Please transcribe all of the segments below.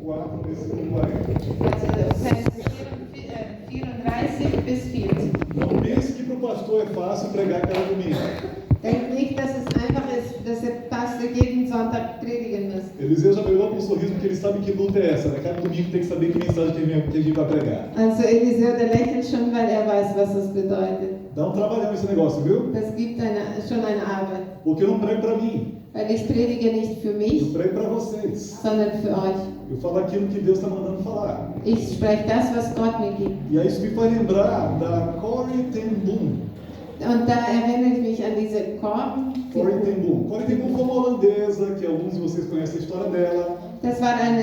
4, versículo 40. Also Vers 34 bis 40. Não pense que para o pastor é fácil pregar cada domingo. Denkt nicht, dass es einfach ist, dass der Pastor jeden Sonntag predigen muss. Eliseu já pegou com um sorriso porque ele sabe que luta é essa, né? Cada domingo tem que saber que mensagem que a gente vai pregar. Also Eliseo, der lächelt schon, weil er weiß, was das bedeutet. Dá um trabalhão esse negócio, viu? Das gibt schon eine Arbeit. Porque eu não prego para mim, Weil ich predige nicht für eu mich, prego para vocês. sondern für euch. Eu falo aquilo que Deus está mandando falar. Ich spreche das, was Gott mir gibt. E aí isso me faz lembrar da Corrie ten Boom. Und da erinnere ich mich an diese Korben. Corrie ten Boom. Corrie ten Boom foi uma holandesa, que alguns de vocês conhecem a história dela. Das war eine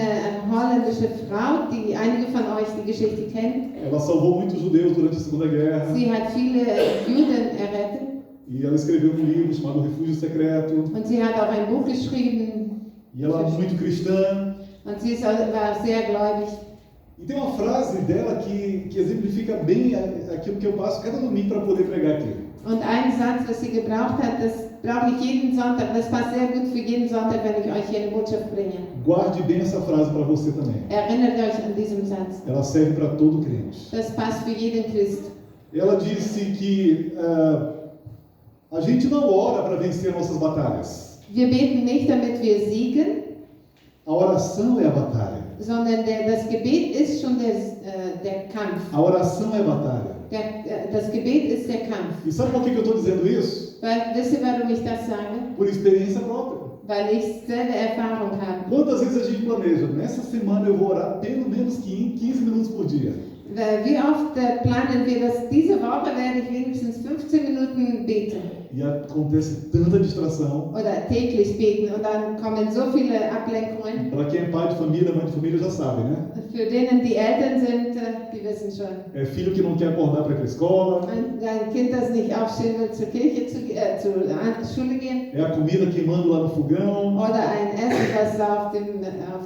holländische Frau, die einige von euch die Geschichte kennen. Ela salvou muitos judeus durante a Segunda Guerra. Sie hat viele Juden errettet. E ela escreveu um livro chamado Refúgio Secreto. Und sie hat auch ein Buch geschrieben. E ela é muito cristã. Und sie war sehr gläubig. E tem uma frase dela que exemplifica bem aquilo que eu passo cada domingo para poder pregar aqui. Und ein Satz, was sie gebraucht hat, das brauche ich jeden Sonntag. Das passt sehr gut für jeden Sonntag, wenn ich euch hier eine Botschaft bringe. Guarde bem essa frase para você também. Erinnert euch an diesen Satz. Ela serve para todo crente. Das passt für jeden Christ. Ela disse que a gente não ora para vencer nossas batalhas. Wir beten nicht, damit wir siegen, A oração é a batalha. sondern das Gebet ist schon der Kampf. A oração é a batalha. Das Gebet ist der Kampf. E sabe por que eu estou dizendo isso? Wisst ihr, warum ich das sage? Por experiência própria. Weil ich selber Erfahrung habe. Quantas vezes a gente planeja? Nessa semana eu vou orar pelo menos 15 minutos por dia. Wie oft planen wir, dass diese Woche werde ich wenigstens 15 Minuten beten E acontece tanta distração. oder täglich beten und dann kommen so viele Ablenkungen. Para quem é pai de família, mãe de família já sabe, né? Für denen die Eltern sind, die wissen schon. É filho que não quer acordar para ir para a escola. Ein Kind, das nicht aufstehen will, zur Kirche, zur Schule gehen. É a comida queimando lá no fogão. Oder ein Essen, was auf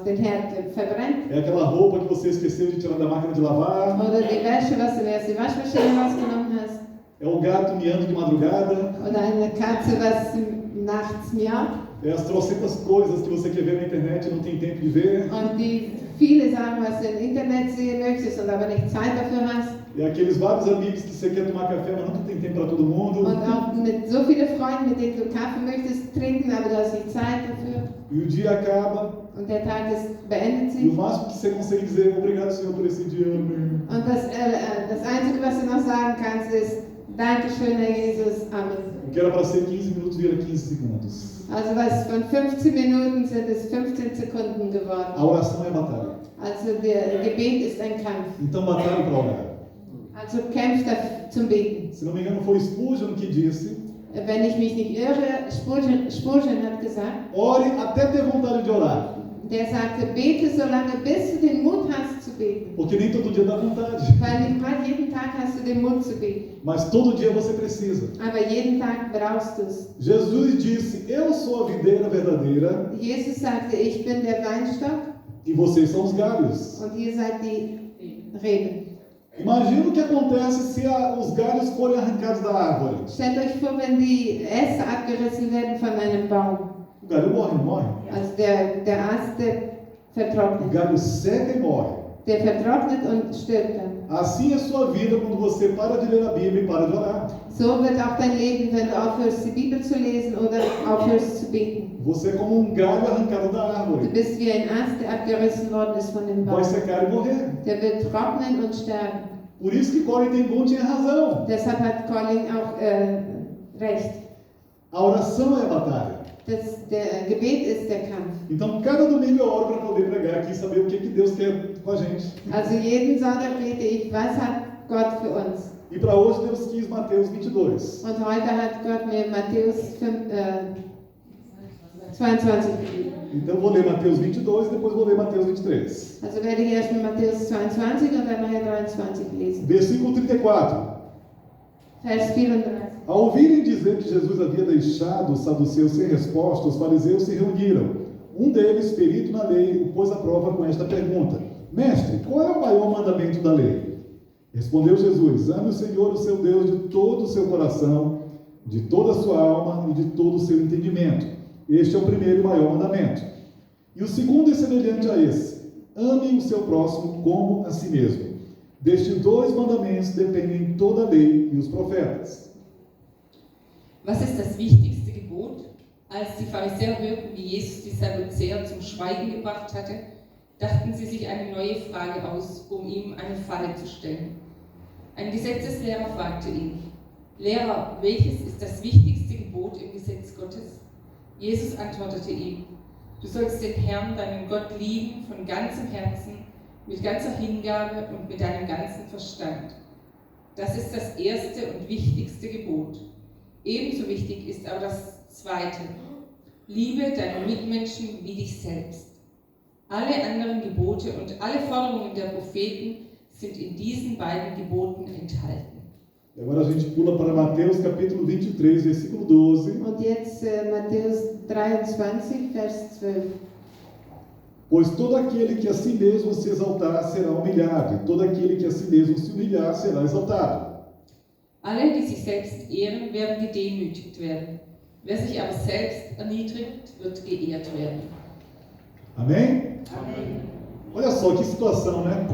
den Herd verbrennt. É aquela roupa que você esqueceu de tirar da máquina de lavar. Oder die Wäsche, was du aus der Waschmaschine rausgenommen hast. É o gato miando de madrugada. Oder eine Katze, was nachts miaut. É as trocentas coisas que você quer ver na internet e não tem tempo de ver. Und die viele sagen, was du im Internet sehen möchtest und aber nicht Zeit dafür hast. É aqueles vários amigos que você quer tomar café, mas nunca tem tempo para todo mundo. Und auch mit so vielen Freunden, mit denen du Kaffee möchtest trinken, aber du hast nicht Zeit dafür. E o dia acaba. Und der Tag beendet E o sich. máximo que você consegue dizer é obrigado, Senhor, por esse dia. Amém. Und das Einzige, was du noch sagen kannst, ist Dankeschön, Herr Jesus, Amen. O que era para ser 15 minutos vira 15 segundos. Also was von 15 Minuten sind es 15 Sekunden geworden. A oração é batalha. Also der Gebet ist ein Kampf. Então batalhe para orar. Also kämpft zum Beten. Se não me engano, foi Spurgeon que disse: Wenn ich mich nicht irre, Spurgeon hat gesagt, ore até ter vontade de orar. der sagte, bete so lange, bis du den Mut hast zu beten. Porque nem todo dia dá vontade. Weil nicht mal jeden Tag hast du den Mut zu beten. Mas todo dia você precisa. Aber jeden Tag brauchst du es. Jesus disse: eu sou a videira verdadeira Jesus sagte, ich bin der Weinstock e vocês são os galhos. und ihr seid die Reben. Imagina o que acontece se os galhos forem arrancados da árvore. Stellt euch vor, wenn die Äste abgerissen werden von einem Baum. O galho morre, não morre? Also der Ast, der O vertrocknet. galho seca e morre. Der vertrocknet und stirbt dann. Assim é a sua vida quando você para de ler a Bíblia e para de orar. So wird auch dein Leben, wenn du aufhörst, die Bibel zu lesen oder aufhörst zu beten. Você é como um galho arrancado da Du árvore. bist wie ein Ast, der abgerissen worden ist von dem Vai Baum. secar e morrer. Der wird trocknen und sterben. Por isso que Corrie ten Boom tinha razão. Deshalb hat Colin auch recht. A oração é a batalha. Der Gebet ist der Kampf. Então, cada domingo eu oro para poder pregar aqui e saber o que Deus quer com a gente. Also jeden Sonntag bete ich, was hat Gott für uns? E para hoje Deus quis Mateus 22. Und heute hat Gott mir Matthäus 22 gegeben. Então eu vou ler Mateus 22 e depois vou ler Mateus 23. Also werde ich erst mit Matthäus 22 und dann nachher 23 lesen. Versículo 34. Vers 34. Ao ouvirem dizer que Jesus havia deixado os saduceus sem resposta, os fariseus se reuniram. Um deles, perito na lei, o pôs à prova com esta pergunta: Mestre, qual é o maior mandamento da lei? Respondeu Jesus: ame o Senhor, o seu Deus, de todo o seu coração, de toda a sua alma e de todo o seu entendimento. Este é o primeiro e maior mandamento. E o segundo é semelhante a esse: ame o seu próximo como a si mesmo. Destes 2 mandamentos dependem toda a lei e os profetas. Was ist das wichtigste Gebot? Als die Pharisäer hörten, wie Jesus die Sadduzäer zum Schweigen gebracht hatte, dachten sie sich eine neue Frage aus, um ihm eine Falle zu stellen. Ein Gesetzeslehrer fragte ihn: Lehrer, welches ist das wichtigste Gebot im Gesetz Gottes? Jesus antwortete ihm: Du sollst den Herrn, deinen Gott, lieben von ganzem Herzen, mit ganzer Hingabe und mit deinem ganzen Verstand. Das ist das erste und wichtigste Gebot. Ebenso wichtig ist aber das zweite: Liebe deine Mitmenschen wie dich selbst. Alle anderen Gebote und alle Forderungen der Propheten sind in diesen beiden Geboten enthalten. Agora a gente pula para Mateus capítulo 23, versículo 12. Und jetzt Matthäus 23, Vers 12. Pois todo aquele que a si mesmo se exaltar será humilhado, e todo aquele que a si mesmo se humilhar será exaltado. Alle, die sich selbst ehren, werden gedemütigt werden. Wer sich aber selbst erniedrigt, wird geehrt werden. Amém? Amen. Olha só que situação, né?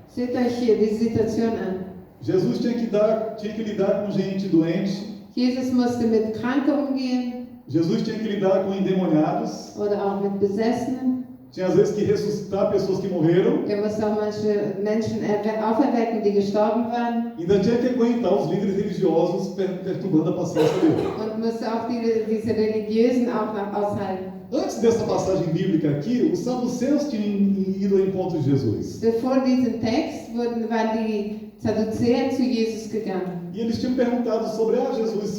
Seht euch hier die Situation an. Jesus tinha que lidar com gente doente. Jesus musste mit Kranken umgehen Jesus tinha que lidar com endemoniados. oder auch mit Besessenen. Tinha às vezes que ressuscitar pessoas que morreram. Er musste auch manche Menschen auferwecken, die gestorben waren. Ainda tinha que aguentar os líderes religiosos perturbando a paciência dele. Und musste auch diese Religiösen auch noch aushalten. Antes dessa passagem bíblica aqui, os saduceus tinham ido ao encontro de Jesus. Bevor diesem Text waren die Sadduzäer zu Jesus gegangen. E eles tinham perguntado sobre, Jesus,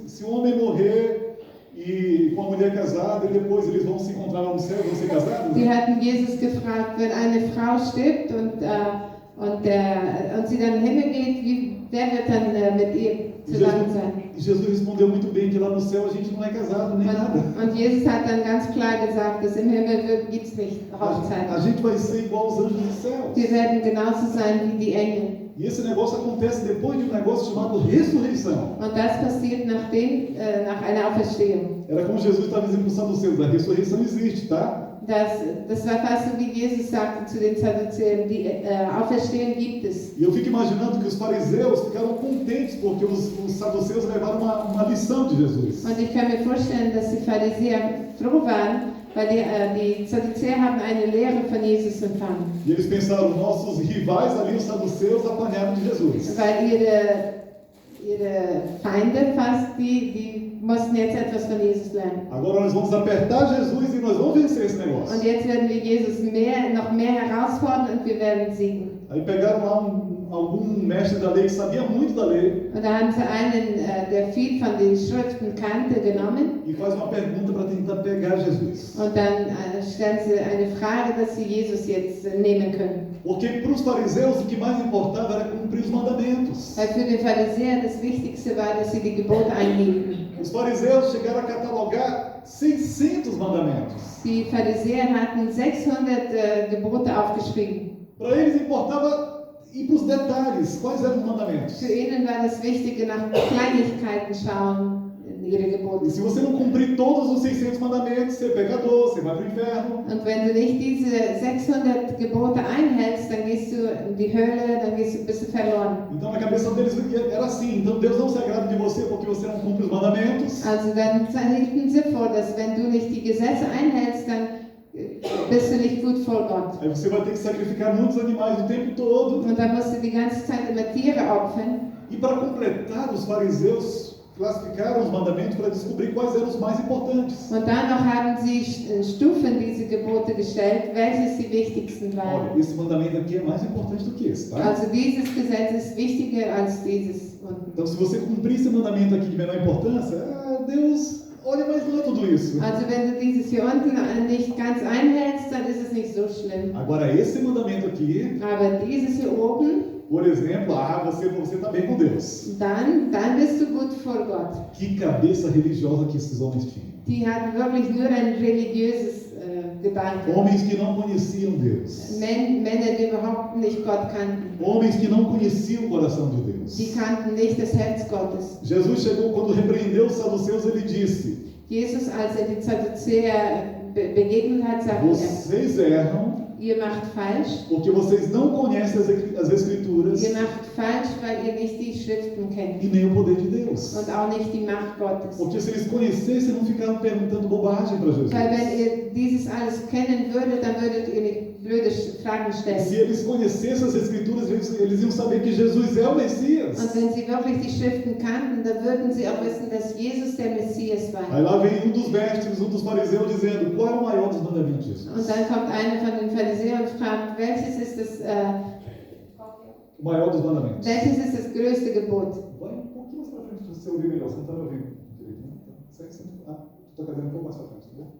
se o homem morrer e com a mulher casada e depois eles vão se encontrar lá no céu, vão ser casados? Sie hatten Jesus gefragt, wenn eine Frau stirbt und sie dann in den Himmel geht, wer wird dann mit ihr zusammen sein? E Jesus respondeu muito bem que lá no céu a gente não é casado nem nada. Und Jesus hat dann ganz klar gesagt, dass im Himmel gibt es nicht Hochzeit. A gente vai ser igual aos anjos do céu. Wir werden genauso sein wie die Engel. E esse negócio acontece depois de um negócio chamado ressurreição. Und das passiert nach einer Auferstehung. Era como Jesus estava dizendo para os saduceus, a ressurreição existe, tá? Das war fast so, wie Jesus sagte zu den Sadduzäern, die Auferstehung gibt es. E eu fico imaginando que os fariseus ficaram contentes porque os saduceus levaram uma lição de Jesus. Und ich kann mir vorstellen, dass die Pharisäer froh waren, weil die Sadduzäer haben eine Lehre von Jesus empfangen. E eles pensaram, nossos rivais ali, os saduceus, apanharam de Jesus. Weil ihre Feinde fast, die mussten jetzt etwas von Jesus lernen. Agora nós vamos apertar Jesus e nós vamos vencer esse negócio. Und jetzt werden wir Jesus noch mehr herausfordern und wir werden siegen. Aí pegaram lá algum mestre da lei que sabia muito da lei. Und da haben sie einen, der viel von den Schriften kannte, genommen. E faz uma pergunta para tentar pegar Jesus. Und dann stellen sie eine Frage, dass sie Jesus jetzt nehmen können. Porque para os fariseus o que mais importava era cumprir os mandamentos. Weil für die Pharisäer das Wichtigste war, dass sie die Gebote einhielten. Os fariseus chegaram a catalogar 600 mandamentos. Die Pharisäer hatten 600 Gebote aufgeschrieben. Para eles importava ir para os detalhes, quais eram os mandamentos. Für ihnen war das Wichtige, nach Kleinigkeiten schauen in ihre Gebote. E se você não cumprir todos os 600 mandamentos, você é pecador, você vai para o inferno. Und wenn du nicht diese 600 Gebote einhältst, dann gehst du in die Hölle, bist du verloren. Então na cabeça deles era assim, então Deus não se agrada de você porque você não cumpre os mandamentos. Also dann hielten sie vor, dass wenn du nicht die Gesetze einhältst, dann bist du nicht gut vor Gott. Aí você vai ter que sacrificar muitos animais o tempo todo. Und dann musst du die ganze Zeit immer Tiere opfern. E para completar, os fariseus classificaram os mandamentos para descobrir quais eram os mais importantes. Und dann noch haben sie Stufen diese Gebote gestellt, welches die wichtigsten waren. Olha, esse mandamento aqui é mais importante do que esse, tá? Also dieses Gesetz ist wichtiger als dieses unten. Então se você cumprir esse mandamento aqui de menor importância, Deus olha, mas não é tudo isso. Also wenn du dieses hier unten nicht ganz einhältst, dann ist es nicht so schlimm. Agora esse mandamento aqui, Aber dieses hier oben, por exemplo, você está bem com Deus. dann bist du gut vor Gott. Que cabeça religiosa que esses homens tinham. Die hatten wirklich nur ein religiöses Gedanke. Homens que não conheciam Deus. Männer, die überhaupt nicht Gott kannten. Homens que não conheciam o coração de Deus. Die kannten nicht das Herz Gottes. Jesus chegou quando repreendeu os saduceus, ele disse: Jesus, als die Sadduzäer begegnet hat, sagte vocês erram ihr macht falsch. porque vocês não conhecem as Escrituras Ihr macht falsch, weil ihr nicht die Schriften kennt e nem o poder de Deus. und auch nicht die Macht Gottes. Porque se eles conhecessem, não ficavam perguntando bobagem para Jesus. Weil wenn ihr dieses alles kennen würdet, dann würdet ihr nicht blöde Fragen Se stellen. eles conhecessem as Escrituras, eles iam saber que Jesus é o Messias. Und wenn sie wirklich die Schriften kannten, dann würden sie auch wissen, dass Jesus der Messias war. Aí lá vem dos mestres, dos fariseus, dizendo: qual é o maior dos mandamentos? Und dann kommt einer von den Pharisäern und fragt, welches ist O maior dos mandamentos. das größte Gebot? Vai um pouquinho mais para frente, para você ouvir melhor. Você não está me ouvindo direito, né? Tu está querendo um pouco mais para frente, tá bom?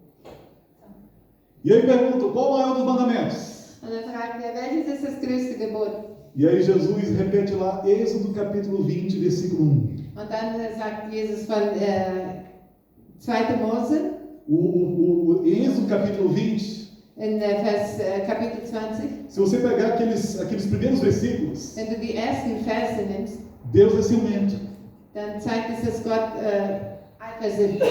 E aí pergunta: qual o maior dos mandamentos? Und dann fragt er, welches ist das größte Gebot? E aí Jesus repete lá, Êxodo capítulo 20, versículo 1. Und dann sagt Jesus von 2. Mose O Êxodo capítulo 20, in Kapitel 20. se você pegar aqueles primeiros versículos, Wenn du die ersten Verse nimmst, Deus é ciumento. dann zeigt es, dass Gott eifersüchtig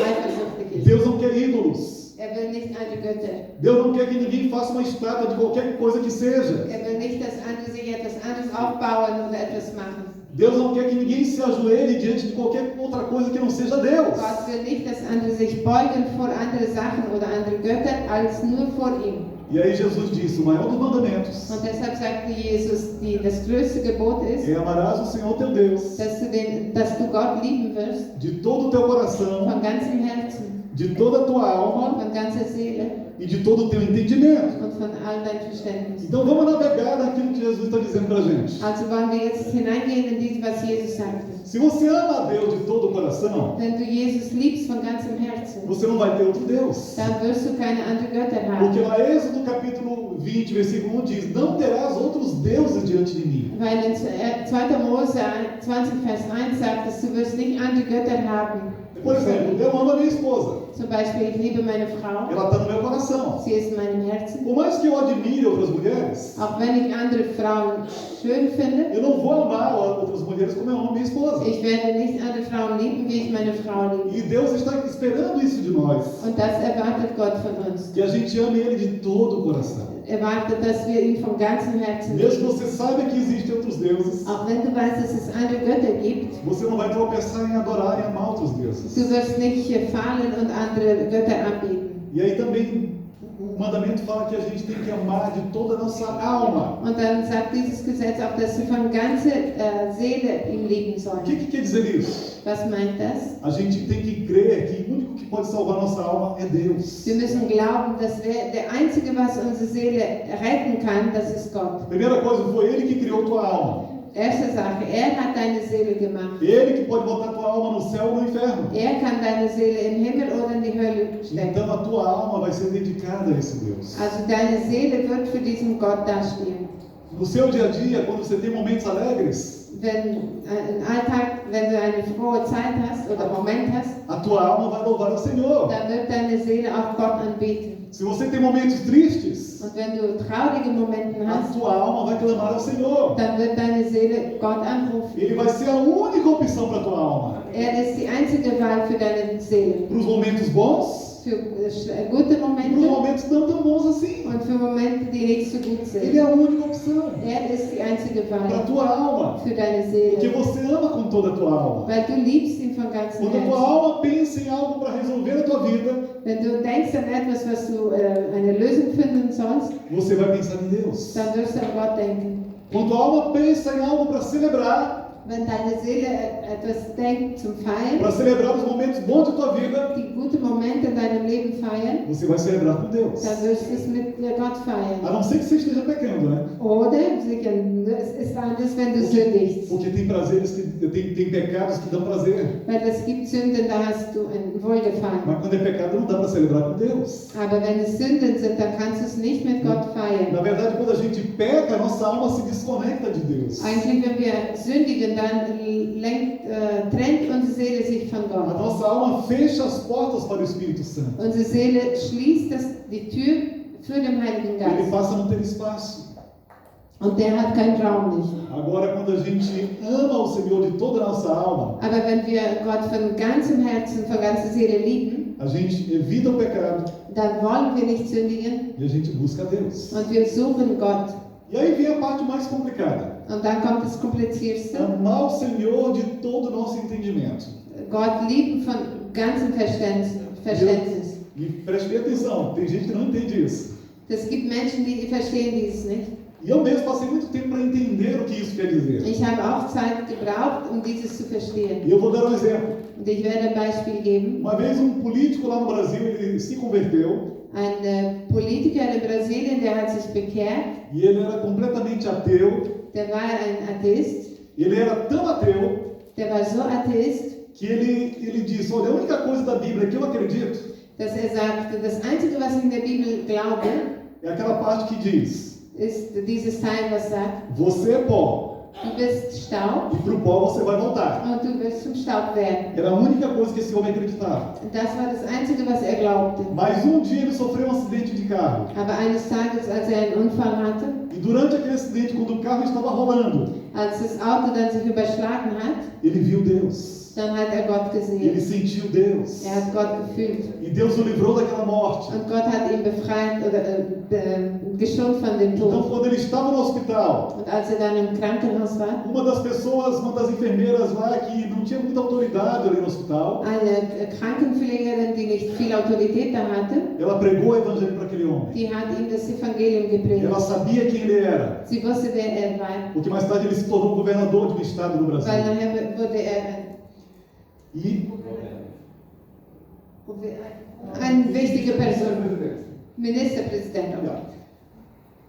ist. Deus não quer ídolos. Will nicht andere Götter. Deus não quer que ninguém faça uma estátua de qualquer coisa que seja. Will nicht, dass andere sich etwas anderes aufbauen oder etwas machen. Deus não quer que ninguém se ajoelhe diante de qualquer outra coisa que não seja Deus. Gott will nicht, dass andere sich beugen vor andere Sachen oder andere Götter, als nur vor ihm. E aí Jesus disse, o maior dos mandamentos Und deshalb sagte Jesus, das größte Gebot ist, é amarás o Senhor teu Deus dass du Gott lieben wirst, de todo o teu coração, von ganzem Herzen, de toda a tua alma von ganzer Seele e de todo o teu entendimento. und von all dein Verständnis. Então vamos navegar naquilo que Jesus está dizendo para a gente. Also wollen wir jetzt hineingehen in dies, was Jesus sagte. Se você ama a Deus de todo o coração, Wenn du Jesus liebst von ganzem Herzen, você não vai ter outro Deus. dann wirst du keine andere Götter Porque haben. lá Êxodo capítulo 20, versículo 1 diz, não terás outros deuses diante de mim. Weil in 2. Mose 20, Vers 1 sagt, dass du wirst nicht andere Götter haben. Por exemplo, eu amo a minha esposa. Zum Beispiel, ich liebe meine Frau, Ela está no meu coração. sie ist in meinem Herzen. Por mais que eu admire outras mulheres, Auch wenn ich andere Frauen schön finde, eu não vou amar outras mulheres como eu amo minha esposa. ich werde nicht andere Frauen lieben, wie ich meine Frau liebe. E Deus está esperando isso de nós. Und das erwartet Gott von uns. Que a gente ame Ele de todo o coração. Erwartet, dass wir ihn von ganzem Herzen Mesmo que lieben. você saiba que existem outros deuses, Auch wenn du weißt, dass es andere Götter gibt, você não vai tropeçar em adorar e amar outros deuses. du wirst nicht fallen und andere Götter anbeten. E aí também o mandamento fala que a gente tem que amar de toda a nossa alma. Und dann sagt dieses Gesetz auch, dass wir von ganzer Seele ihn lieben O sollen. que quer dizer isso? Was meint das? A gente tem que crer que o único que pode salvar nossa alma é Deus. Wir müssen glauben, dass der Einzige, was unsere Seele retten kann, das ist Gott. Primeira coisa, foi Ele que criou tua alma. Erste Sache, hat deine Seele gemacht. Ele que pode botar tua alma no céu ou no inferno. Kann deine Seele im Himmel oder in die Hölle stecken. Então a tua alma vai ser dedicada a esse Deus. Also deine Seele wird für diesen Gott dastehen. No seu dia a dia, quando você tem momentos alegres, Im Alltag, wenn du eine frohe Zeit hast oder Moment hast, a tua alma vai louvar ao Senhor. dann wird deine Seele auch Gott anbeten. Se você tem momentos tristes, Und wenn du traurige Momente a hast, tua alma vai clamar ao Senhor. dann wird deine Seele Gott anrufen. Ele vai ser a única opção para a tua alma. Ist die einzige Wahl für deine Seele. Para os momentos bons Für gute e para os Momente momentos não tão bons assim. und für Momente, die nicht so gut sind. Ele é a única opção Ist die einzige para a Wahl tua alma. für deine Porque Seele. você ama com toda a tua alma. Weil du liebst ihn von ganzem Quando a tua Herzen. alma pensa em algo para resolver a tua vida, Wenn du denkst an etwas, was du eine Lösung finden sollst, você vai pensar em Deus. dann wirst du an Gott denken. Quando a alma pensa em algo para celebrar, Wenn deine Seele etwas denkt zum Feiern, para celebrar os momentos bons de tua vida, die gute Momente in deinem Leben feiern, você vai celebrar com Deus. dann wirst du es mit Gott feiern. A não ser que você esteja pecando, né? Oder, sicher, es ist anders, wenn du sündigst. Porque tem prazeres que tem pecados que dão prazer. Weil es gibt Sünden, da hast du ein Wohlgefallen. Mas quando é pecado não dá para celebrar com Deus. Aber wenn es Sünden sind, dann kannst du es nicht mit Gott feiern. Na verdade, quando a gente peca, a nossa alma se desconecta de Deus. Eigentlich, wenn wir sündigen, dann trennt unsere Seele sich von A Gott. nossa alma fecha as portas para o Espírito Santo. Unsere Seele schließt die Tür für den Heiligen Ele Geist. passa a não ter espaço. und der hat keinen Traum nicht. Agora, quando a gente ama o Senhor de toda a nossa alma, Aber wenn wir Gott von ganzem Herzen, von ganzer Seele lieben, a gente evita o pecado dann wollen wir nicht sündigen e a gente busca Deus. und wir suchen Gott. E aí vem a parte mais complicada. Und dann kommt das Kompliziertste. Amar o Senhor de todo o nosso entendimento. Gott lieben von ganzem Verständnis. E preste bem atenção, tem gente que não entende isso. Es gibt Menschen, die verstehen dieses nicht. E eu mesmo passei muito tempo para entender o que isso quer dizer. Ich habe auch Zeit gebraucht, um dieses zu verstehen. E eu vou dar um exemplo. Und ich werde ein Beispiel geben. Uma vez um político lá no Brasil, ele se converteu Ein Politiker in Brasilien, der hat sich bekehrt. e ele era completamente ateu. Der war ein Atheist. Ele era tão ateu Der war so Atheist, que ele disse, olha, a única coisa da Bíblia que eu acredito dass er sagte, das Einzige, was ich in der Bibel glaube, é aquela parte que diz, ist dieses Teil, was sagt, você é pó du bist Staub e para o pó você vai voltar. und du wirst zum Staub werden. Era a única coisa que esse homem acreditava. Und das war das Einzige, was er glaubte. Mas um dia ele sofreu um acidente de carro. Aber eines Tages, als er einen Unfall hatte, E durante aquele acidente, quando o carro estava rolando, als das Auto dann sich überschlagen hat, ele viu Deus. dann hat er Gott Ele gesehen. sentiu Deus. Er hat Gott gefühlt. E Deus o livrou daquela morte. Und Gott hat ihn befreit oder geschont von dem Então, Tod. quando ele estava no hospital, Und als er dann im Krankenhaus war, uma das enfermeiras lá que não tinha muita autoridade ali no hospital, eine Krankenpflegerin, die nicht viel Autorität da hatte, ela pregou o evangelho para aquele homem. die hat ihm das Evangelium Ela gepredigt. sabia quem ele era, Sie wusste, wer er war, porque mais tarde ele se tornou governador de um estado do Brasil. weil nachher wurde er E eine wichtige Person, Ministerpräsident.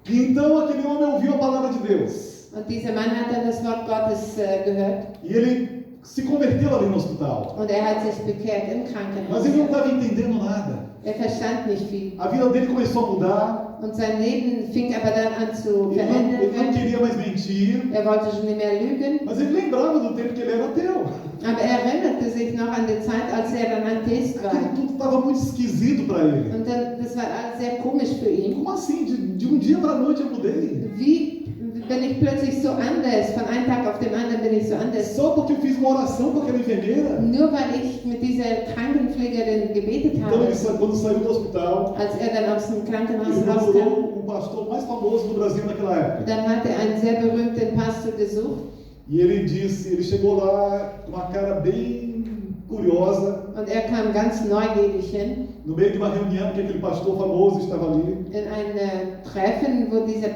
E então aquele homem ouviu a palavra de Deus. Und dieser Mann hat dann das Wort Gottes gehört E ele se converteu ali no hospital. und er hat sich bekehrt im Mas ele não Krankenhaus. estava entendendo nada. Er verstand nicht viel. A vida dele começou a mudar. Und sein Leben fing aber dann an zu Ele verändern não werden. queria mais mentir. Er wollte schon nicht mehr lügen. Mas ele lembrava do tempo que ele era ateu. Aber er erinnerte sich noch an die Zeit, als er ein Atheist war. Aquilo tudo estava muito esquisito para ele. Und dann, das war alles sehr komisch für ihn. Como assim? De um dia para a noite eu mudei? Wie bin ich plötzlich so anders? Von einem Tag auf den anderen bin ich so anders. Só porque eu fiz uma oração com aquela enfermeira? Nur weil ich mit dieser Krankenpflegerin gebetet Então habe. quando saiu do hospital, Als er dann aus dem Krankenhaus ele rauskam, procurou o pastor mais famoso do Brasil naquela época. dann hat er einen sehr berühmten Pastor gesucht. E ele disse, ele chegou lá com uma cara bem curiosa, Und er kam ganz neugierig hin no meio de uma reunião que aquele pastor famoso estava ali. in ein Treffen, wo dieser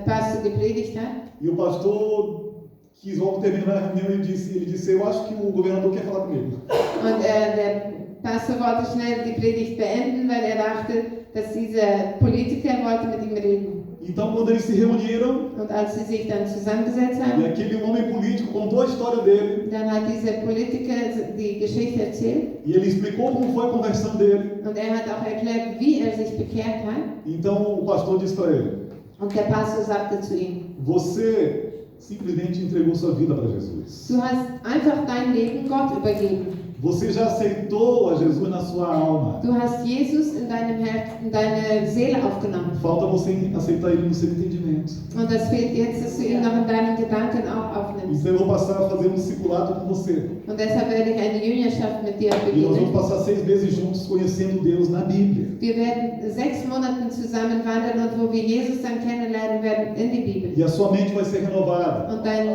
Pastor gepredigt hat. E o pastor quis logo terminar a reunião e ele disse, eu acho que o governador quer falar comigo. Und der Pastor wollte schnell die Predigt beenden, weil er dachte, dass dieser Politiker wollte mit ihm reden. Então, quando eles se reuniram, Und als sie sich dann zusammengesetzt e haben, aquele homem político contou a história dele, dann hat dieser Politiker die Geschichte erzählt e ele explicou como foi a conversão dele. und er hat auch erklärt, wie er sich bekehrt hat. Então, o pastor disse para ele, Und der Pastor sagte zu ihm, você simplesmente entregou sua vida para Jesus. du hast einfach dein Leben Gott übergeben. Você já aceitou a Jesus na sua alma. Du hast Jesus in deinem Herzen, in deine Seele aufgenommen. Falta você aceitar ele no seu entendimento. Und das fehlt jetzt, dass du ihn noch in deinen Gedanken auch aufnimmst. Então eu vou passar a fazer um discipulado com você. Und deshalb werde ich eine Jüngerschaft mit dir E nós vamos beginnen. passar 6 meses juntos conhecendo Deus na Bíblia. Wir werden 6 Monate zusammen wandern und wo wir Jesus dann kennenlernen werden in die Bibel. E a sua mente vai ser renovada. Und dein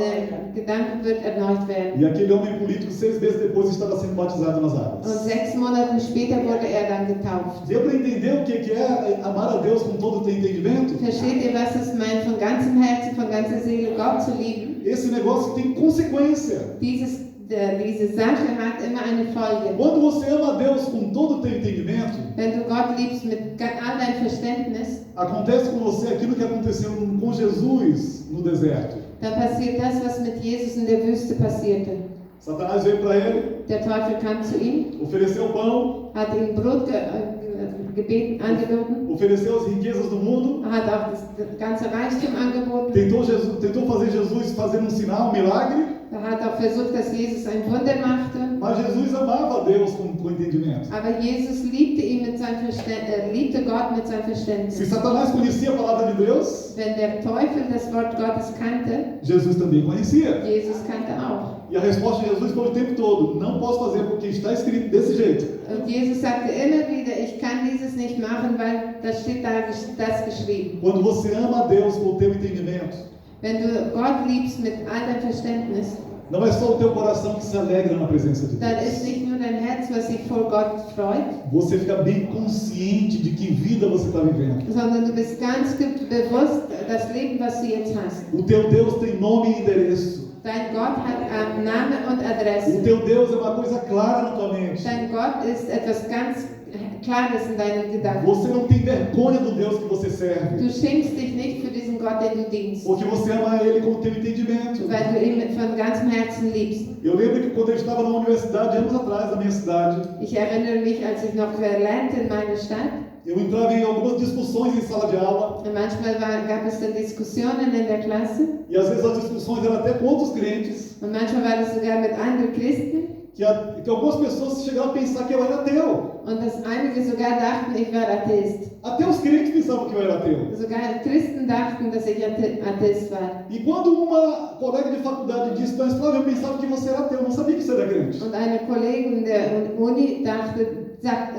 Gedanken wird erneuert werden. E aquele homem político, 6 meses depois, estava sendo batizado nas Und águas. 6 Monate später wurde er dann getauft. Deu para entender o que é amar a Deus com todo o teu entendimento? Versteht ihr, was es meint, von ganzem Herzen, von ganzer Seele Gott zu lieben? Esse negócio tem consequência. Diese Sache hat immer eine Folge. Quando você ama a Deus com todo o teu entendimento, Wenn du Gott liebst mit all deinem Verständnis, acontece com você aquilo que aconteceu com Jesus no deserto. dann passiert das, was mit Jesus in der Wüste passierte. Satanás veio para ele, Der Teufel kam zu ihm, ofereceu pão, hat ihm Brot angeboten, ofereceu as riquezas do mundo, hat auch das ganze Reichtum angeboten. tentou fazer Jesus fazer um sinal, um milagre, Er hat auch versucht, dass Jesus ein Wunder machte. Mas Jesus amava a Deus com entendimento. Aber Jesus liebte liebte Gott mit seinem Se Verständnis. Satanás conhecia a palavra de Deus, Wenn der Teufel das Wort Gottes kannte, Jesus também conhecia. Jesus kannte auch. E a resposta de Jesus foi o tempo todo: não posso fazer porque está escrito desse jeito. Und Jesus sagte immer wieder, ich kann dieses nicht machen, weil da steht da das geschrieben. Quando você ama a Deus com o teu entendimento, Wenn du Gott liebst mit all deinem Verständnis, não é só o teu coração que se alegra na presença de dann ist Deus. nicht nur dein Herz, was sich vor Gott freut, Você fica bem consciente de que vida você está vivendo. sondern du bist ganz bewusst, das Leben, was du jetzt hast. O teu Deus tem nome e endereço. Dein Gott hat Name und O Adresse. teu Deus é uma coisa clara na tua mente. Dein Gott ist etwas ganz Klares in deinen Gedanken. Você não tem vergonha do Deus que você Du serve, schämst dich nicht für diesen Gott, den du dienst, porque você ama Ele com o teu entendimento. weil du ihn von ganzem Herzen liebst. Eu lembro que quando eu estava na universidade, anos atrás, na minha cidade, Ich erinnere mich, als ich noch lernte in meiner Stadt, eu entrava em algumas discussões em sala de aula, und manchmal gab es dann Diskussionen in der Klasse, e às vezes as discussões eram até com outros crentes, und manchmal war das sogar mit anderen Christen, que algumas pessoas chegaram a pensar que eu era ateu. und dass einige sogar dachten, ich war Atheist. Até os crentes pensavam que eu era ateu. Sogar Christen dachten, dass ich Atheist war. E quando uma colega de faculdade disse, mas Flávio, eu pensava que você era ateu, eu não sabia que você era crente. Und eine Kollegin der Uni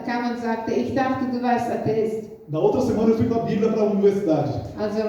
kam und sagte, ich dachte, du warst Atheist. Na outra semana eu fui com a Bíblia para a universidade, Also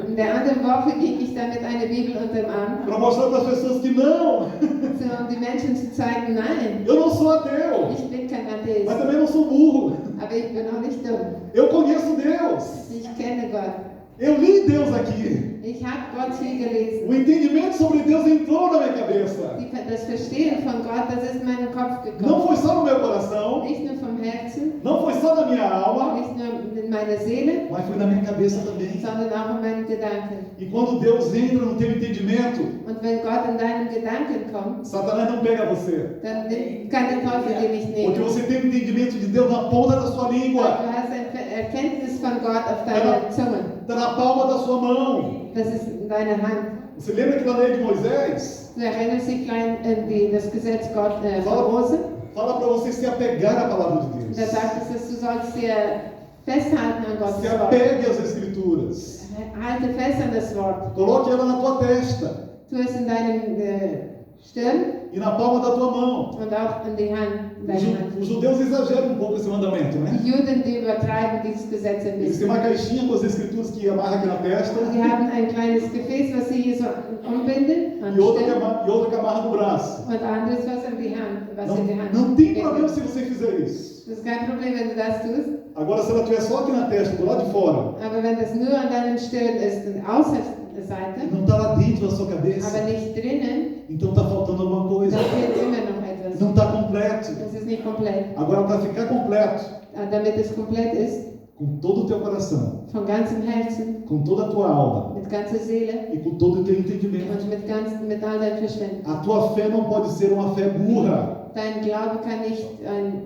in der anderen Woche ging ich dann mit einer Bibel unterm Arm, para mostrar para as pessoas que não, um die Menschen zu zeigen, nein, eu não sou ateu, ich bin kein mas Atheist, também não sou burro. aber ich bin auch nicht dumm. Eu conheço Deus, Ich kenne Gott. eu li Deus aqui. Ich habe Gott viel gelesen. O entendimento sobre Deus entrou na minha cabeça. Das Verstehen von Gott, das ist in meinen Kopf Não gekommen. foi só no meu coração, Nicht nur vom Herzen, não foi só na minha alma, nicht nur in meiner Seele, mas foi na minha cabeça também. sondern auch in meinen Gedanken. E quando Deus entra no teu entendimento, Und wenn Gott in deinen Gedanken kommt, Satanás não pega você. dann kann der Teufel dir nicht Porque nehmen. você tem o entendimento de Deus na ponta da sua Du língua, hast eine Erkenntnis von Gott auf deiner Zunge. está na palma da sua mão. Das ist in deiner Hand. Você lembra que na lei de Moisés, Du erinnerst dich klein an das Gesetz Gott von Mose? fala para você se apegar à palavra de Da Deus. sagt es, dass du sollst dir festhalten an Gottes Se Wort. apegue às Escrituras. Halte fest an das Wort. Coloque ela na tua testa Tu es in deinem Stirn e na palma da tua mão. und auch in die Hand, in deine Hand. Os judeus exageram um pouco esse mandamento, né? Die Juden, die übertreiben dieses Gesetz ein Eles têm bisschen. uma caixinha com as escrituras que amarra aqui na testa Die haben ein kleines Gefäß, was sie hier so umbinden, an e outra Stirn, que amarra no braço. und anderes, was in die Hand, was in die Hand. Não tem geht. problema se você fizer isso. Das ist kein Problem, wenn du das tust. Agora, se ela estiver só aqui na testa, do lado de fora, Aber wenn das nur an deinem Stirn ist, außer der e Seite, não está lá dentro da sua cabeça, aber nicht drinnen, então está faltando alguma coisa. dann fehlt immer noch etwas. Não está completo. Das ist nicht komplett. Agora, para ficar completo, Damit es komplett ist, com todo o teu coração, von ganzem Herzen, com toda a tua alma mit ganzer Seele e com todo o teu entendimento, und mit all deinem Verständnis. a tua fé não pode ser uma fé burra. Dein Glaube kann nicht ein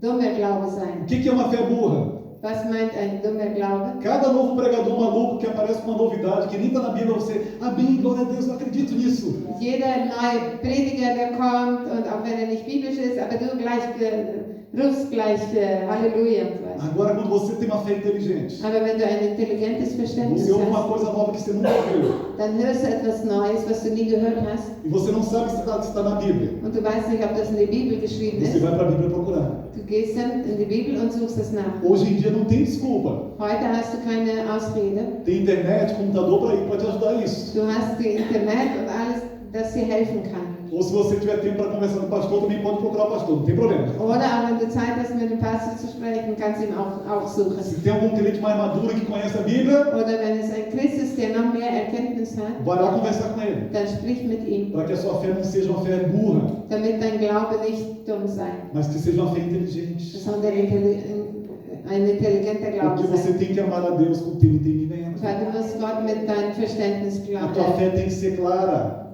dummer Glaube O sein. que é uma fé burra? Was meint ein dummer Glaube? Cada novo pregador maluco que aparece com uma novidade que nem está na Bíblia, você, amém, glória a Deus, eu acredito nisso. Jeder neue Prediger, der kommt, und auch wenn er nicht biblisch ist, aber du rufst gleich Halleluja und so weiter. Agora, quando você tem uma fé inteligente, Aber wenn du ein intelligentes Verständnis você ouve uma hast, coisa nova que você nunca viu, dann hörst du etwas Neues, was du nie gehört hast, e você não sabe se está na Bíblia, und du weißt nicht, ob das in der Bibel geschrieben você ist. vai para a Bíblia procurar. Du gehst dann in die Bibel und suchst es nach. Hoje em dia não tem desculpa. Heute hast du keine Ausrede. Tem internet, computador para te ajudar isso. Du hast die Internet und alles, das dir helfen kann. Ou se você tiver tempo para conversar com o pastor, também pode procurar o pastor, não tem problema. Oder auch wenn du Zeit hast, mit dem Pastor zu sprechen, kannst du ihn auch suchen. Se tem algum crente mais maduro que conhece a Bíblia, Oder wenn es ein Christ ist, der noch mehr Erkenntnis hat, vai lá conversar com ele. dann sprich mit ihm, Para que a sua fé não seja uma fé burra, damit dein Glaube nicht dumm sei, mas que seja uma fé inteligente. sondern ein intelligenter Glaube Porque você sei. tem que amar a Deus com o teu entendimento. Weil du musst Gott mit deinem Verständnis A glauben. tua fé tem que ser clara.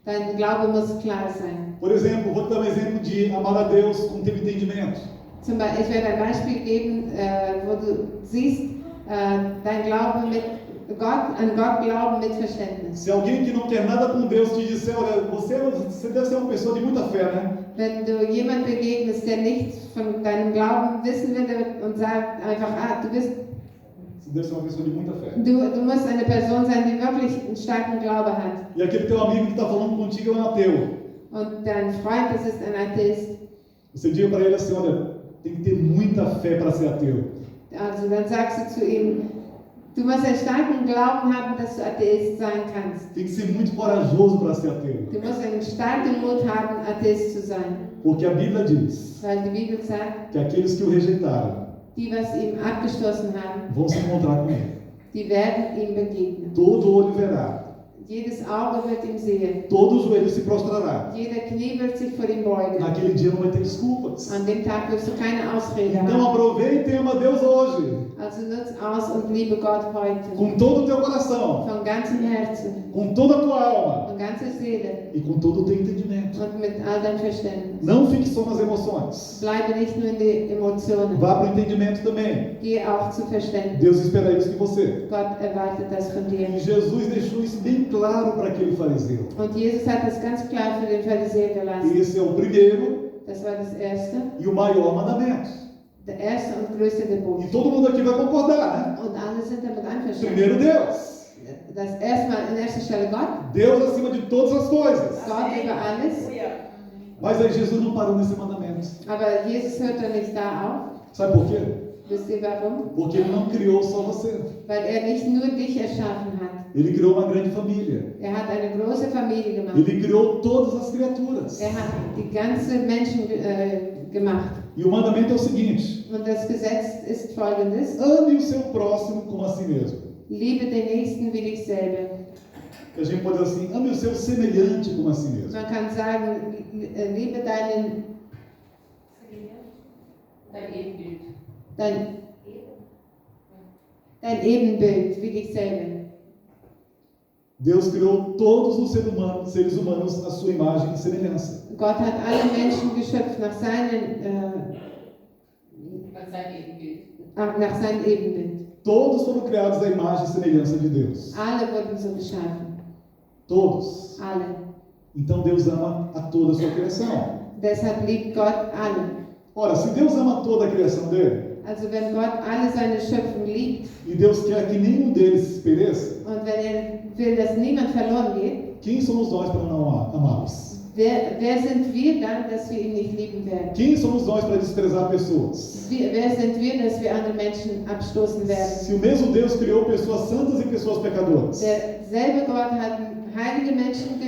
Dein Glaube muss klar sein. Por exemplo, vou te dar um exemplo de amar a Deus com o teu entendimento. Zum Beispiel, ich werde ein Beispiel geben, wo du siehst, dein Glaube mit Gott, an Gott glauben mit Verständnis. Se alguém que não quer nada com Deus te disser, olha, você deve ser uma pessoa de muita fé, né? Wenn du jemand begegnest, der nichts von deinem Glauben wissen will und sagt einfach, du Você deve ser uma pessoa de muita fé. du musst eine Person sein, die wirklich einen starken Glaube hat. E aquele teu amigo que está falando contigo é um ateu. Und dein Freund, das ist ein Atheist. Você diga para ele assim, olha, tem que ter muita fé para ser ateu. Also dann sagst du zu ihm, du musst einen starken Glauben haben, dass du Atheist sein kannst. Tem que ser muito corajoso para ser ateu. Du musst einen starken Mut haben, Atheist zu sein. Porque a Bíblia diz Weil die Bibel sagt, que aqueles que o rejeitaram die, was ihm abgestoßen haben, vão se encontrar com ele. die werden ihm begegnen. Todo olho verá, Jedes Auge wird ihn sehen. todo joelho se prostrará. Jeder Knie wird sich vor ihm beugen. Naquele dia não vai ter desculpas. An dem Tag wirst du keine Ausrede Então haben. aproveita e ama Deus hoje, Also nutz aus und liebe Gott heute. com todo o teu coração, Von ganzem Herzen, com toda a tua alma von ganzer Seele e com todo o teu entendimento. und mit all deinem Verständnis. Não fique só nas emoções. Bleibe nicht nur in den Emotionen. Vá para o entendimento também. Gehe auch zu Verständnis. Deus espera isso de você. Gott erwartet das von dir. E Jesus deixou isso bem claro para aquele fariseu. Und Jesus hat das ganz klar für den Pharisäer gelassen. Esse é o primeiro Das war das erste. e o maior mandamento. Der erste und größte Gebot. E todo mundo aqui vai concordar, né? Und alle sind damit einverstanden. Primeiro Deus. Das erstmal in erster Stelle Gott. Deus acima de todas as coisas. Gott über alles. Mas aí Jesus não parou nesse mandamento. Aber Jesus hört doch nicht da auf. Sabe por quê? Wisst ihr warum? Porque Ele não criou só você. Weil er nicht nur dich erschaffen hat. Ele criou uma grande família. Er hat eine große Familie gemacht. Ele criou todas as criaturas. Er hat die ganze Menschen gemacht. E o mandamento é o seguinte: Und das Gesetz ist folgendes. ame o seu próximo como a si mesmo. Liebe den Nächsten wie dich selber. A gente pode dizer assim: ame o seu semelhante como a si mesmo. Man kann sagen, liebe dein Ebenbild wie dich selber. Deus criou todos os seres humanos à sua imagem e semelhança. Gott hat alle Menschen geschöpft nach seinem Ebenbild. Todos foram criados à imagem e semelhança de Deus. Alle wurden so geschaffen. Todos. Alle. Então Deus ama a toda a sua criação. Deshalb liebt Gott alle. Ora, se Deus ama toda a criação dele, Also wenn Gott alle seine Schöpfung liebt e Deus quer que nenhum deles pereça, und wenn will, dass niemand verloren geht, quem somos nós para não amá-los? wer sind wir dann, dass wir ihn nicht lieben werden? Quem somos nós para desprezar pessoas? Wer sind wir, dass wir andere Menschen abstoßen werden? Se o mesmo Deus criou pessoas santas e pessoas pecadoras, Derselbe Gott hat heilige Menschen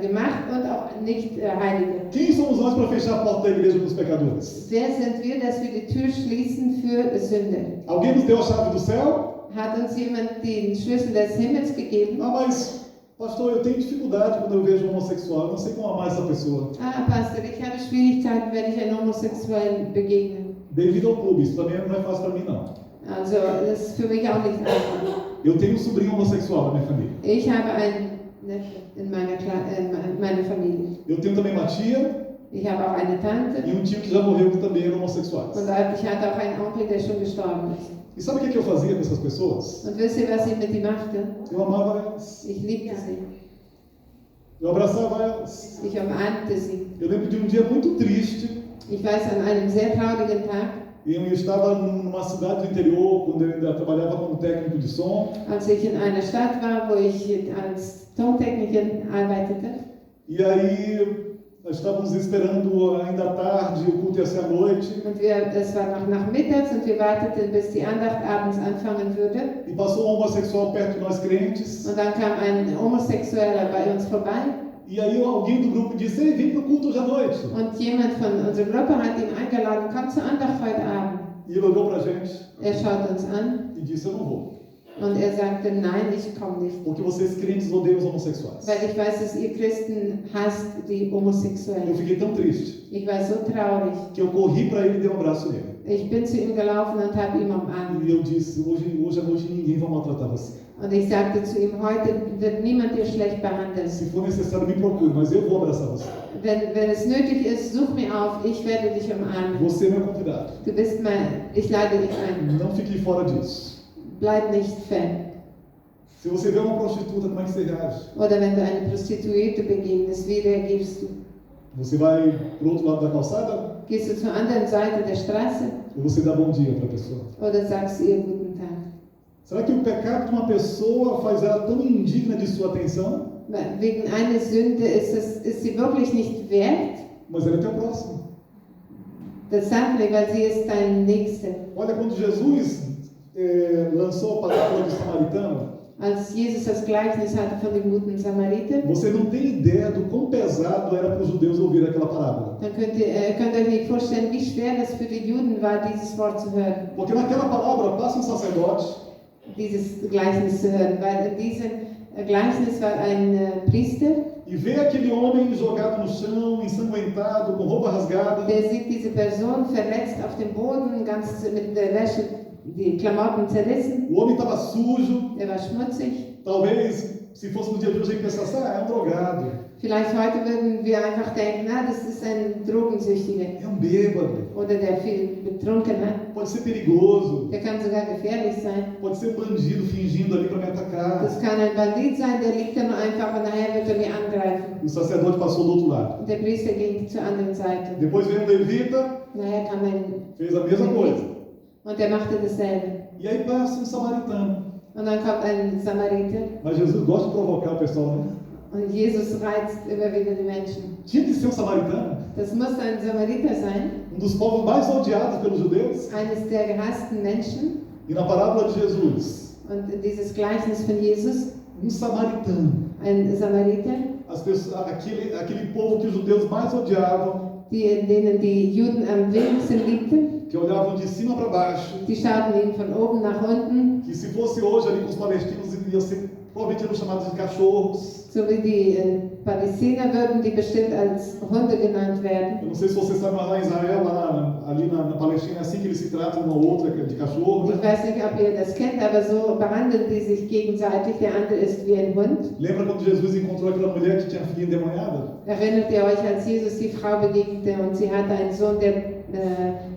gemacht und auch nicht heilige. quem somos nós para fechar a porta da igreja para os pecadores? Wer sind wir, dass wir die Tür schließen für Sünde? Alguém nos deu a chave do céu? Hat uns jemand den Schlüssel des Himmels gegeben? Ah, mas, pastor, eu tenho dificuldade quando eu vejo um homossexual, eu não sei como amar essa pessoa. Pastor, ich habe Schwierigkeiten, wenn ich einem Homosexuellen begegne. Devido ao clube, isso também não é fácil para mim, não. Also, das ist für mich auch nicht einfach. Eu tenho um sobrinho homossexual na minha família. Ich habe einen Neffe in meiner Familie. Eu tenho também uma tia Ich habe auch eine Tante e um tio que já morreu que também eram homossexuais. und ich hatte auch einen Onkel, der schon gestorben ist. E sabe o que eu fazia com essas pessoas? Und wisst ihr, was ich mit ihm machte? Eu amava elas. Ich liebte sie. Eu abraçava elas. Ich umarmte sie. Eu lembro de um dia muito triste. Ich weiß, an einem sehr traurigen Tag, Eu estava numa cidade do interior, quando eu ainda trabalhava como técnico de som. als ich in einer Stadt war, wo ich als Tontechnikerin arbeitete. E aí, nós estávamos esperando ainda à tarde, o culto ia ser à noite. Und es war noch nachmittags und wir warteten, bis die Andacht abends anfangen würde. E passou um homossexual perto de nós crentes. Und dann kam ein Homosexueller bei uns vorbei. E aí alguém do grupo disse: ei, vem para o culto hoje à noite. Und jemand von unserer Gruppe hat ihn eingeladen, komm zur Andacht heute Abend. E ele olhou para a gente Schaut uns an e disse: eu não vou. und sagte, nein, ich komme nicht. Porque vocês crentes odeiam os homossexuais. Weil ich weiß, dass ihr Christen hasst die Eu Homosexuellen. fiquei tão triste Ich war so traurig. que eu corri para ele e dei um abraço nele. Ich bin zu ihm gelaufen und habe ihn umarmt. E eu disse: hoje à noite ninguém vai maltratar você. Und ich sagte zu ihm, heute wird niemand dir schlecht behandeln. Se for necessário, me procure, mas eu vou abraçar você. Wenn es nötig ist, such mir auf, ich werde dich umarmen. Você é meu convidado. Ich lade dich ein. Não fique fora disso. Bleib nicht fern. Se você vê uma prostituta, como é que você reage? Oder wenn du eine Prostituierte begegnest, wie reagierst du? Você vai para o outro lado da calçada Gehst du zur anderen Seite der Straße ou você dá bom dia para a pessoa? oder sagst du ihr guten Tag? Será que o pecado de uma pessoa faz ela tão indigna de sua atenção? Wegen einer Sünde ist sie wirklich nicht wert, Mas ela é teu próximo. das sagt mir, weil sie ist dein Nächster. Olha, quando Jesus lançou a parábola do samaritano, Als Jesus das Gleichnis hatte von dem guten Samariter, você não tem ideia do quão pesado era para os judeus ouvir aquela parábola. dann könnt ihr euch nicht vorstellen, wie schwer das für die Juden war, dieses Wort zu hören, Porque naquela parábola passa um sacerdote, dieses Gleichnis zu hören. Weil in diesem Gleichnis war ein Priester, e vê aquele homem jogado no chão, ensanguentado, com roupa rasgada. der sieht diese Person verletzt auf dem Boden, ganz mit der Wäsche, die Klamotten zerrissen. O homem estava sujo. Er war schmutzig. Talvez, se fosse no dia de hoje, a gente pensasse, é um drogado, Vielleicht heute würden wir einfach denken, na, das ist ein Drogensüchtiger é um bêbado, oder der viel betrunken hat. pode ser perigoso, Der kann sogar gefährlich sein. pode ser um bandido fingindo ali para me atacar. Das kann ein Bandit sein, der liegt da nur einfach und nachher wird er mich angreifen. O sacerdote passou do outro lado. Und der Priester ging zur anderen Seite. Depois veio um levita, Nachher kam ein fez a mesma coisa. und der machte dasselbe. E aí passa um samaritano. Und dann kommt ein Samariter Mas Jesus gosta de provocar o pessoal, né? und Jesus reizt immer wieder die Menschen. Tinha que ser um samaritano, Das muss ein Samariter sein, um dos povos mais odiados pelos judeus. eines der gehassten Menschen. E na parábola de Jesus, Und dieses Gleichnis von Jesus, um samaritano. ein Samariter, As pessoas, aquele povo que os judeus mais odiavam, denen die Juden am wenigsten liebten. que olhavam de cima para baixo, Die schauten ihn von oben nach unten, que se fosse hoje ali com os palestinos, provavelmente eram chamados de cachorros. so wie die Palästina würden die bestimmt als Hunde genannt werden. Eu não sei se você sabe, mas lá em Israel, ali na Palestina, é assim que eles se tratam um ao outro, de cachorro. Ich Né? weiß nicht, ob ihr das kennt, aber so behandeln die sich gegenseitig. Der andere ist wie ein Hund. Lembra quando Jesus encontrou aquela mulher que tinha a filha endemoniada? Erinnert ihr euch, als Jesus die Frau begegnete und sie hatte einen Sohn, der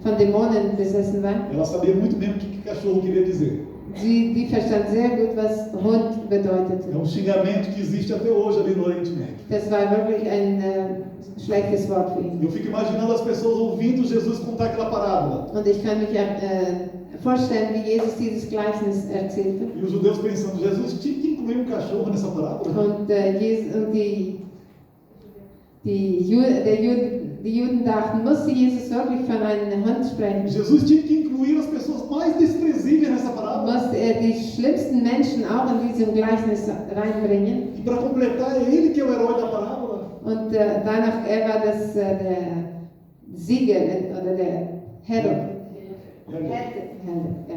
von Dämonen besessen war? Ela sabia muito bem o que cachorro queria dizer. Die verstand sehr gut, was Hund bedeutete. É um xingamento que existe até hoje ali no Oriente Médio. Das war wirklich ein schlechtes Wort für ihn. Eu fico imaginando as pessoas ouvindo Jesus contar aquela parábola. Und ich kann mich vorstellen, wie Jesus dieses Gleichnis erzählte. E os judeus pensando, Jesus tinha que incluir um cachorro nessa parábola? Und die Juden dachten, musste Jesus wirklich von einem Hund sprechen? Jesus tinha que incluir as pessoas mais desprezíveis nessa parábola. Musste die schlimmsten Menschen auch in diesem Gleichnis reinbringen? E para completar, é ele que é o herói da parábola. Und danach, er war der Sieger oder der Held. Ja.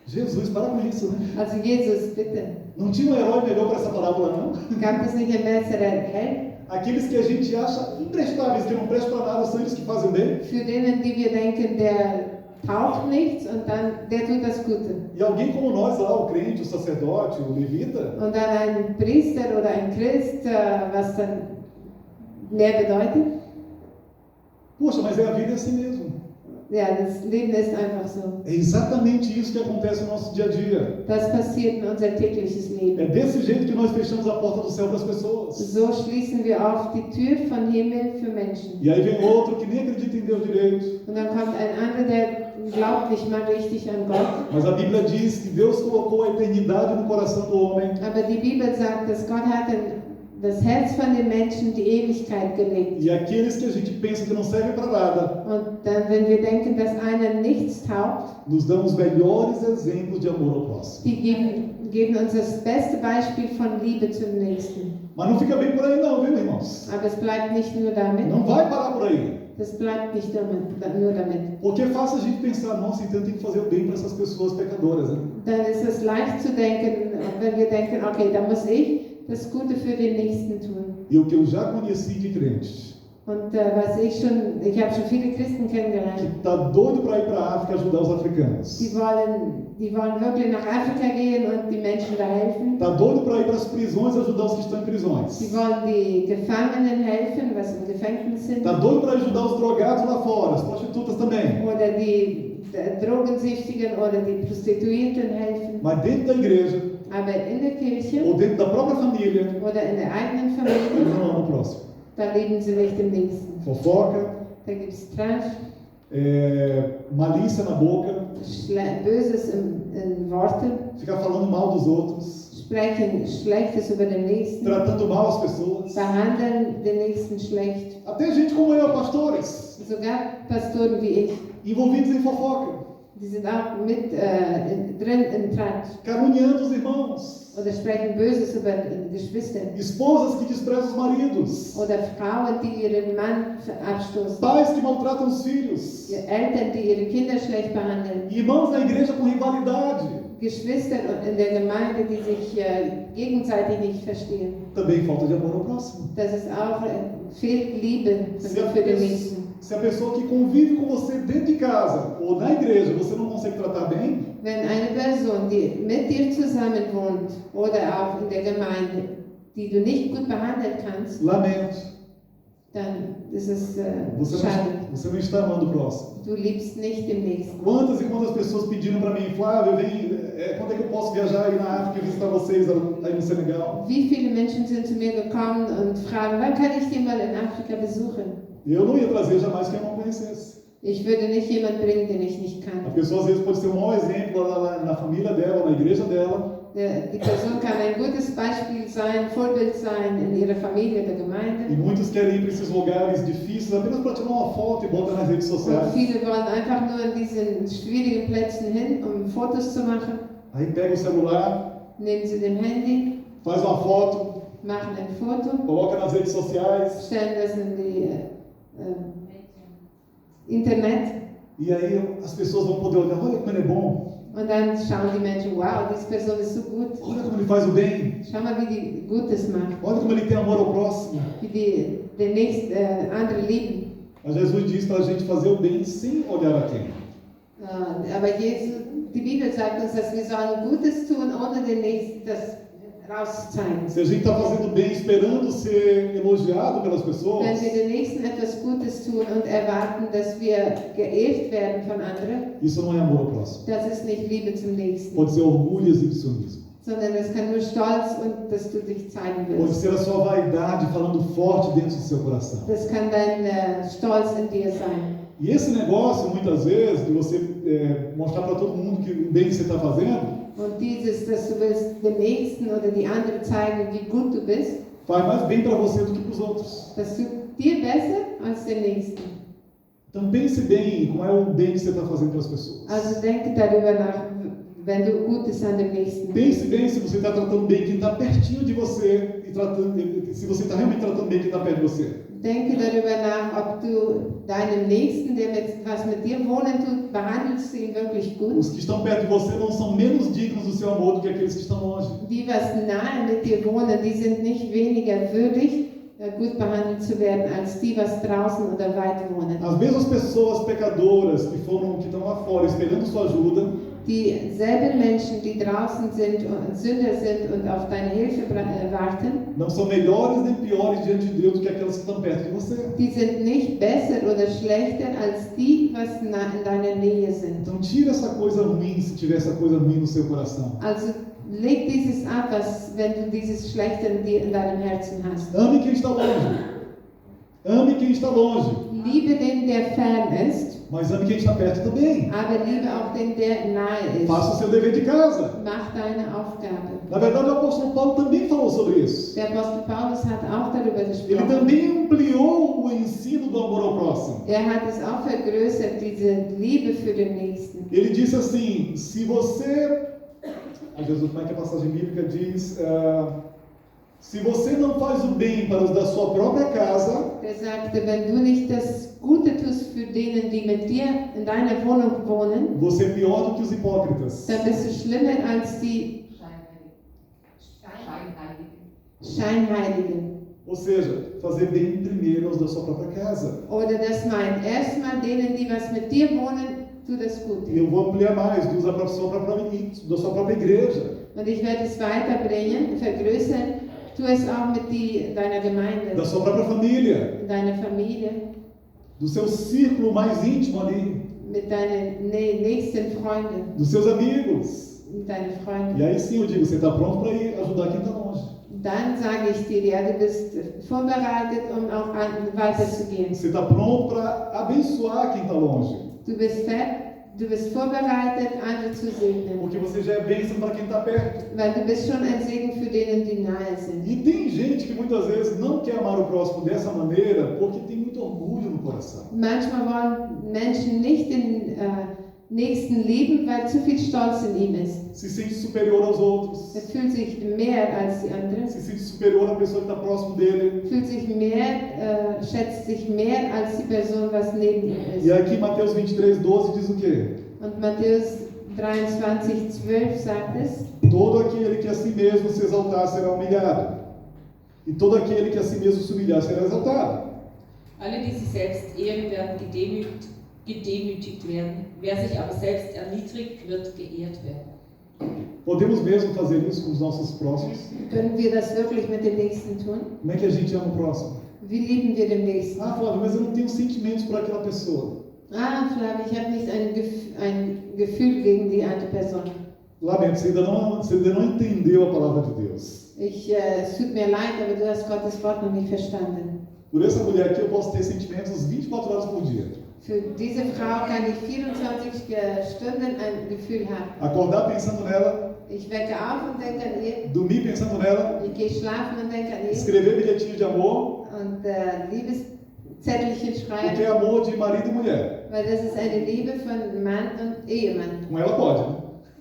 Jesus, para com isso, né? Also Jesus, bitte. Não tinha um herói melhor para essa parábola, não? Gab es nicht einen besseren Held? Aqueles que a gente acha imprestáveis, que não prestam para nada, são eles que fazem bem. Für denen, die wir denken, der taugt nichts und dann der tut das Gute. E alguém como nós lá, o crente, o sacerdote, o levita, Und dann ein Priester oder ein Christ, was dann mehr bedeutet? poxa, mas a vida é assim mesmo. Ja, das Leben ist einfach so. É exatamente isso que acontece no nosso dia a dia. Das passiert in unser tägliches É Leben. desse jeito que nós fechamos a porta do céu para as pessoas. So schließen wir auch die Tür von Himmel für Menschen. E aí vem outro que nem acredita em Deus direito. Und dann kommt ein anderer, der glaubt nicht mal richtig an Gott. Mas a Bíblia diz que Deus colocou a eternidade no coração do homem. Aber die Bibel sagt, dass Gott hat das Herz von den Menschen die Ewigkeit gelegt. E aqueles que a gente pensa que não servem para nada, Und dann, wenn wir denken, dass einer nichts taugt, nos dão os melhores exemplos de amor ao próximo. die geben uns das beste Beispiel von Liebe zum Nächsten. Mas não fica bem por aí não, viu, irmãos? Aber es bleibt nicht nur damit. Não vai parar por aí. Das bleibt nicht nur damit. Porque é fácil a gente pensar, nossa, então tem que fazer o bem para essas pessoas pecadoras, né? Dann ist es leicht zu denken, wenn wir denken, okay, da muss ich das Gute für den Nächsten tun. E o que eu já conheci de crentes, Und ich habe schon viele Christen que kennengelernt, está doido para ir para a África ajudar os africanos. die wollen wirklich nach Afrika gehen und die Menschen da helfen. Está doido para ir para as prisões ajudar os que estão em Sie prisões. wollen die Gefangenen helfen, was im Gefängnis sind. Está doido para ajudar os drogados lá fora, as prostitutas também. Oder die Drogensüchtigen oder die Prostituierten helfen. Mas dentro da igreja, Aber in der Kirche ou dentro da própria família, oder in der eigenen ele Familie, não ama o próximo. da leben sie nicht im Nächsten. fofoca, Da gibt es Tratsch, malícia na boca, Böses in Worten, ficar falando mal dos outros, sprechen Schlechtes über den Nächsten, tratando mal as pessoas. behandeln den Nächsten schlecht. Até gente como eu, pastores, Sogar Pastoren wie ich, envolvidos em fofoca, die sind auch mit drin im Tratsch caluniando os irmãos, oder sprechen Böses über Geschwister esposas que desprezam os maridos, oder Frauen, die ihren Mann abstoßen, pais que maltratam os filhos, Eltern, die ihre Kinder schlecht behandeln, irmãos na igreja com rivalidade. Geschwister in der Gemeinde, die sich gegenseitig nicht verstehen. Também falta de amor ao próximo. Das ist auch fehlt Liebe für den Nächsten. Se a pessoa que convive com você dentro de casa ou na igreja você não consegue tratar bem, Wenn eine Person, die mit dir zusammen wohnt oder auch in der Gemeinde, die du nicht gut behandeln kannst, lamento. dann ist es Você schade. você não está amando o próximo. Du liebst nicht den Nächsten. Quantas e quantas pessoas pediram para mim, Flávio, quando é que eu posso viajar aí na África e visitar vocês aí no Senegal? Wie viele Menschen sind zu mir gekommen und fragen, wann kann ich dich mal in Afrika besuchen? E eu não ia trazer jamais quem eu não conhecesse. Ich würde nicht jemanden bringen, den ich nicht A kann. pessoa às vezes pode ser um mau exemplo lá na família dela, na igreja dela, Die Person kann ein gutes Beispiel sein, Vorbild sein in ihrer Familie, der e Gemeinde. muitos querem ir para esses lugares difíceis apenas para tirar uma foto e botar nas redes Und sociais. viele wollen einfach nur in diesen schwierigen Plätzen hin, um Fotos zu machen. Aí pega o celular, Nehmen sie den Handy, faz uma foto, machen ein Foto, coloca nas redes sociais, stellen das in die Internet e aí as pessoas vão poder olhar, olha como ele é bom, und dann schauen die Menschen, wow, diese Person ist so gut. olha como ele faz o bem, Schau mal, wie die Gutes macht, olha como ele tem amor ao próximo. wie die den nächsten, andere lieben. Mas Jesus diz para a gente fazer o bem sem olhar a quem. Aber die Bibel sagt uns, dass wir sollen Gutes tun, ohne den Nächsten das rauszuzeigen. Se a gente está fazendo bem esperando ser elogiado pelas Wenn pessoas, wir den Nächsten etwas Gutes tun und erwarten, dass wir geehrt werden von anderen, isso não é amor ao próximo. das ist nicht Liebe zum Nächsten, Pode ser orgulho e exibicionismo. sondern es kann nur Stolz und dass du dich zeigen Pode willst. ser a sua vaidade falando forte dentro do seu coração. Das kann dein Stolz in dir sein. E esse negócio, muitas vezes, de você mostrar para todo mundo que o bem que você está fazendo, Und dieses, dass du willst dem Nächsten oder die anderen zeigen, wie gut du bist, faz mais bem para você do que para os outros. das tut dir besser als dem Nächsten. Então pense bem qual é o bem que você está fazendo para as pessoas. Also denke darüber nach, wenn du Gutes an dem Nächsten Pense bem se você está tratando bem quem está pertinho de você e se você está realmente tratando bem quem está perto de você. Denke darüber nach, ob du deinem Nächsten, der was mit dir wohnen tut, behandelst du ihn wirklich gut. Os que estão perto de você não são menos dignos do seu amor do que aqueles que estão longe. Die, was nahe mit dir wohnen, die sind nicht weniger würdig, gut behandelt zu werden, als die, was draußen oder weit wohnen. As mesmas pessoas pecadoras que estão lá fora esperando sua ajuda, Dieselben Menschen, die draußen sind und Sünder sind und auf deine Hilfe warten, não são melhores nem piores diante de Deus do que aquelas que estão perto de você. die sind nicht besser oder schlechter als die, was in deiner Nähe sind. Então tira essa coisa ruim, se tiver essa coisa ruim no seu coração. Also leg dieses ab, wenn du dieses Schlechte in deinem Herzen hast. Ame quem está longe. Ame quem está longe. Liebe den, der fern ist, Mas ame quem está perto também. aber liebe auch den, der nahe ist. Faça o seu dever de casa. Mach deine Aufgabe. Na verdade, o apóstolo Paulo também falou sobre isso. Der Apostel Paulus hat auch darüber Ele gesprochen. também ampliou o ensino do amor ao próximo. Hat es auch vergrößert, diese Liebe für den Nächsten. Ele disse assim, se você... Jesus, como é que a passagem bíblica diz? Se você não faz o bem para os da sua própria casa, Sagte, wenn du nicht das Gute tust für denen, die mit dir in deiner Wohnung wohnen, você é pior do que os hipócritas. dann bist du schlimmer als die Scheinheiligen. Ou seja, fazer bem primeiro aos da sua própria casa. Oder das meint, erstmal denen, die was mit dir wohnen, tu das Gute. E eu vou ampliar mais, dos da sua própria igreja. Und ich werde es weiterbringen, vergrößern. Tu es auch mit deiner Gemeinde, Da sua própria família, deiner Familie, do seu círculo mais íntimo ali, mit deinen nächsten Freunden, dos seus amigos. mit deinen Freunden. E aí sim eu digo, você está pronto para ir ajudar quem está longe. dann sage ich dir, ja, du bist vorbereitet, um auch weiterzugehen. Você está pronto para abençoar quem está longe. Du bist vorbereitet, andere zu segnen. Porque você já é bênção para quem está perto. Weil du bist schon ein Segen für denen, die nahe sind. E tem gente que muitas vezes não quer amar o próximo dessa maneira porque tem muito orgulho no coração. Manchmal wollen Menschen nicht den Nächsten lieben, weil zu viel Stolz in ihm ist. Se sente superior aos outros. Er fühlt sich mehr als die anderen, Se sente superior à pessoa que está próximo dele. fühlt sich mehr, schätzt sich mehr als die Person, was neben ihm E ist. aqui Mateus 23:12 diz o quê? Und Matthäus 23,12 sagt es, Todo aquele que a si mesmo se exaltar será humilhado. E todo aquele que a si mesmo se humilhar será exaltado. Alle, die sich selbst ehren, werden gedemütigt werden. Wer sich aber selbst erniedrigt, wird geehrt werden. Podemos mesmo fazer isso com os nossos próximos? können wir das wirklich mit dem Nächsten tun? Como é que a gente ama o próximo? Wie lieben wir den Nächsten? Ah, Flávio, mas eu não tenho sentimentos por aquela pessoa. Ah, Flavio, ich habe nicht ein Gefühl gegen die andere Person. Lamento, você ainda não entendeu a palavra de Deus. Es tut mir leid, aber du hast Gottes Wort noch nicht verstanden. Por essa mulher aqui eu posso ter sentimentos 24 horas por dia. Für diese Frau kann ich 24 Stunden ein Gefühl haben. Acordar pensando nela, Ich wecke auf und denke an ihr. dormir pensando nela, Ich gehe schlafen und denke an ihr. escrever bilhetinhos de amor, Und Liebeszettelchen porque schreiben. é amor de marido e mulher. Weil das ist eine Liebe von Mann und Ehemann. Com ela pode, né?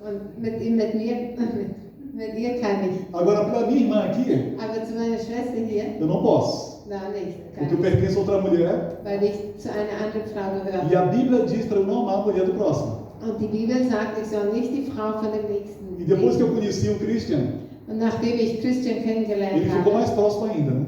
Und mit mir, mit ihr kann ich. Agora, para minha irmã aqui, Aber zu meiner Schwester hier, eu não posso. da nicht. Porque eu Kann ich. pertenço a outra mulher. Weil ich zu einer anderen Frau E gehöre. a Bíblia diz para eu não amar a mulher do próximo. Und die Bibel sagt, ich soll nicht die Frau von dem Nächsten E depois que eu lieben. conheci o Christian, Und nachdem ich Christian kennengelernt ele ficou habe, mais próximo ainda, né?